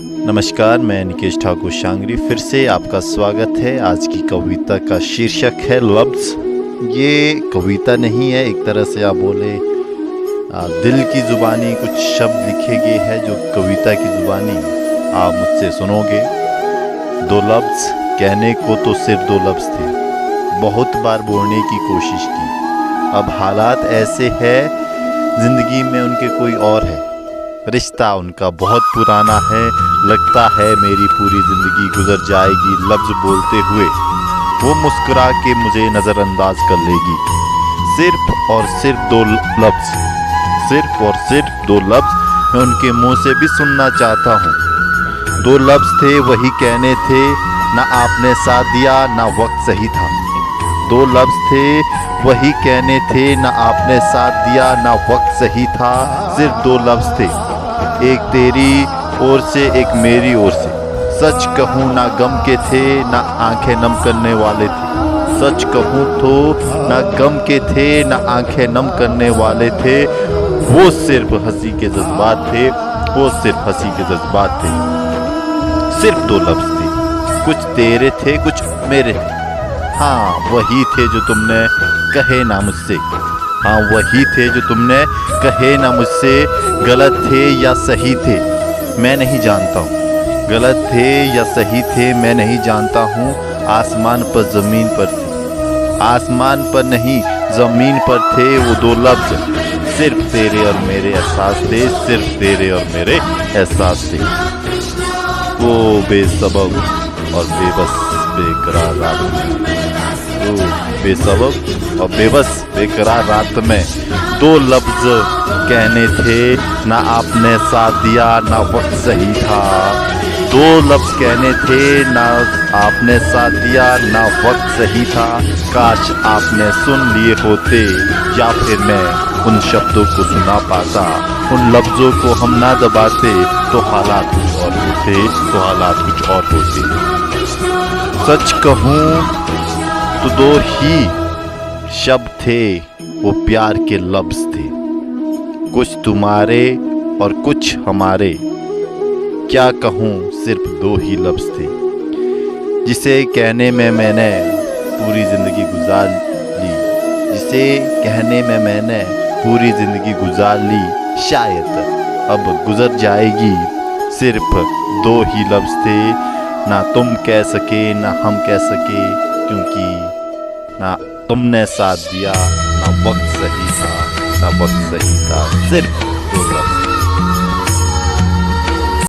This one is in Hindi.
नमस्कार, मैं निकेश ठाकुर शांगरी फिर से आपका स्वागत है। आज की कविता का शीर्षक है लफ्ज़। ये कविता नहीं है, एक तरह से आप बोले दिल की ज़ुबानी कुछ शब्द लिखे गए हैं जो कविता की ज़ुबानी आप मुझसे सुनोगे। दो लफ्ज़ कहने को तो सिर्फ दो लफ्ज़ थे, बहुत बार बोलने की कोशिश की। अब हालात ऐसे हैं, ज़िंदगी में उनके कोई और है, रिश्ता उनका बहुत पुराना है। लगता है मेरी पूरी ज़िंदगी गुजर जाएगी लफ्ज़ बोलते हुए। वो मुस्कुरा के मुझे नज़रअंदाज कर लेगी। सिर्फ और सिर्फ दो लफ्ज़, सिर्फ और सिर्फ दो लफ्ज़ मैं उनके मुंह से भी सुनना चाहता हूँ। दो लफ्ज़ थे, वही कहने थे, ना आपने साथ दिया ना वक्त सही था। दो लफ्ज़ थे, वही कहने थे, ना आपने साथ दिया ना वक्त सही था। सिर्फ दो लफ्ज़ थे, एक तेरी ओर से एक मेरी ओर से। सच कहूँ ना गम के थे, ना आंखें नम करने वाले थे। सच कहूँ तो ना गम के थे, ना आंखें नम करने वाले थे। वो सिर्फ हंसी के जज्बात थे, वो सिर्फ हंसी के जज्बात थे। सिर्फ दो लफ्ज़ थे, कुछ तेरे थे कुछ मेरे थे। हाँ वही थे जो तुमने कहे ना मुझसे, हाँ वही थे जो तुमने कहे ना मुझसे। गलत थे या सही थे मैं नहीं जानता हूँ, गलत थे या सही थे मैं नहीं जानता हूँ। आसमान पर ज़मीन पर थे, आसमान पर नहीं ज़मीन पर थे वो दो लफ्ज़। सिर्फ तेरे और मेरे एहसास थे, सिर्फ तेरे और मेरे एहसास थे। वो बेसबब और बेबस बेकरार रात में, वो बेसबब और बेबस बेकरार रात में दो लफ्ज़ कहने थे, ना आपने साथ दिया ना वक्त सही था। दो लफ्ज़ कहने थे, ना आपने साथ दिया ना वक्त सही था। काश आपने सुन लिए होते, या फिर मैं उन शब्दों को सुना पाता। उन लफ्ज़ों को हम ना दबाते तो हालात कुछ और होते, तो हालात कुछ और होते। सच कहूँ तो दो ही शब्द थे, वो प्यार के लफ्ज़ थे। कुछ तुम्हारे और कुछ हमारे, क्या कहूँ सिर्फ दो ही लफ्ज़ थे। जिसे कहने में मैंने पूरी ज़िंदगी गुजार ली, जिसे कहने में मैंने पूरी ज़िंदगी गुजार ली। शायद अब गुजर जाएगी, सिर्फ दो ही लफ्ज़ थे। ना तुम कह सके ना हम कह सके, क्योंकि ना तुमने साथ दिया ना वक्त सही था, ना वक्त सही था। सिर्फ